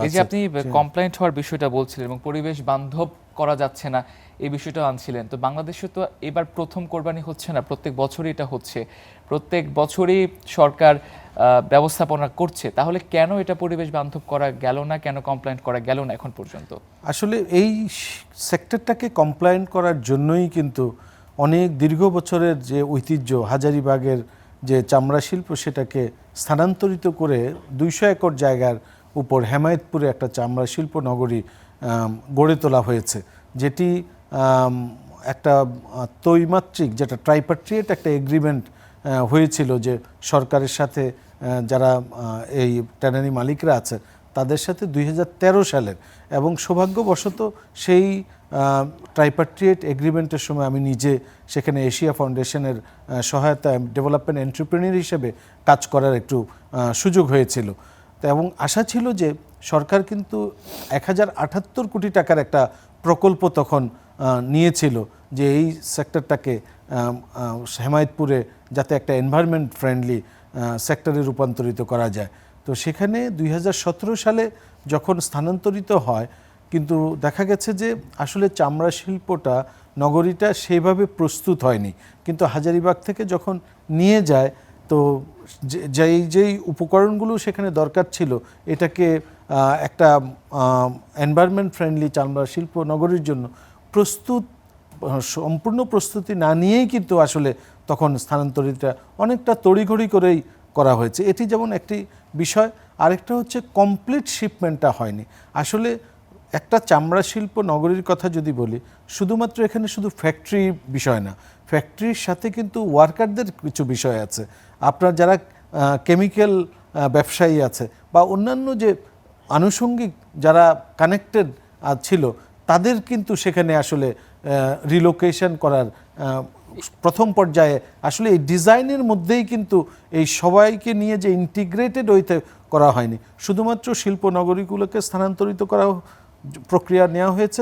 এই যে আপনি কমপ্লায়েন্ট হওয়ার বিষয়টা বলছিলেন এবং পরিবেশ বান্ধব করা যাচ্ছে না এই বিষয়টা আনছিলেন, তো বাংলাদেশে তো এবার প্রথম কোরবানি হচ্ছে না, প্রত্যেক বছরই এটা হচ্ছে, প্রত্যেক বছরই সরকার ব্যবস্থাপনা করছে, তাহলে কেন এটা পরিবেশ বান্ধব করা গেল না, কেন কমপ্লায়েন্ট করা গেল না এখন পর্যন্ত? আসলে এই সেক্টরটাকে কমপ্লায়েন্ট করার জন্যই কিন্তু অনেক দীর্ঘ বছরের যে ঐতিহ্য হাজারীবাগের যে চামড়া শিল্প সেটাকে স্থানান্তরিত করে 200 একর জায়গার উপর হেমায়েতপুরে একটা চামড়া শিল্প নগরী গড়ে তোলা হয়েছে, যেটি একটা ত্রৈমাত্রিক যেটা ট্রাইপাট্রিয়েট একটা এগ্রিমেন্ট হয়েছিল যে সরকারের সাথে যারা এই ট্যানারি মালিকরা আছে তাদের সাথে 2013 সালের, এবং সৌভাগ্যবশত সেই ট্রাইপাট্রিয়েট এগ্রিমেন্টের সময় আমি নিজে সেখানে এশিয়া ফাউন্ডেশনের সহায়তায় ডেভেলপমেন্ট এন্টারপ্রেনিউর হিসেবে কাজ করার একটু সুযোগ হয়েছিল। তো এবং আশা ছিল যে সরকার কিন্তু 1078 কোটি টাকার একটা প্রকল্প তখন নিয়েছিল যে এই সেক্টরটাকে হেমায়েতপুরে যাতে একটা এনভায়রনমেন্ট ফ্রেন্ডলি সেক্টরে রূপান্তরিত করা যায়। তো সেখানে 2017 সালে যখন স্থানান্তরিত হয়, কিন্তু দেখা গেছে যে আসলে চামড়া শিল্পটা নগরীটা সেইভাবে প্রস্তুত হয়নি, কিন্তু হাজারীবাগ থেকে যখন নিয়ে যায় তো যেই উপকরণগুলো সেখানে দরকার ছিল এটাকে একটা এনভায়রনমেন্ট ফ্রেন্ডলি চামড়া শিল্প নগরীর জন্য সম্পূর্ণ প্রস্তুতি না নিয়েই কিন্তু আসলে তখন স্থানান্তরিতটা অনেকটা তড়িঘড়ি করেই করা হয়েছে। এটি যেমন একটি বিষয়, আরেকটা হচ্ছে কমপ্লিট শিপমেন্টটা হয়নি। আসলে একটা চামড়া শিল্প নগরীর কথা যদি বলি, শুধুমাত্র এখানে শুধু ফ্যাক্টরি বিষয় না, ফ্যাক্টরির সাথে কিন্তু ওয়ার্কারদের কিছু বিষয় আছে, আপনার যারা কেমিক্যাল ব্যবসায়ী আছে বা অন্যান্য যে আনুষঙ্গিক যারা কানেক্টেড ছিল তাদের কিন্তু সেখানে আসলে রিলোকেশন করার প্রথম পর্যায়ে আসলে এই ডিজাইনের মধ্যেই কিন্তু এই সবাইকে নিয়ে যে ইন্টিগ্রেটেড হইতে করা হয়নি, শুধুমাত্র শিল্প নগরীগুলোকে স্থানান্তরিত করা প্রক্রিয়া নেওয়া হয়েছে।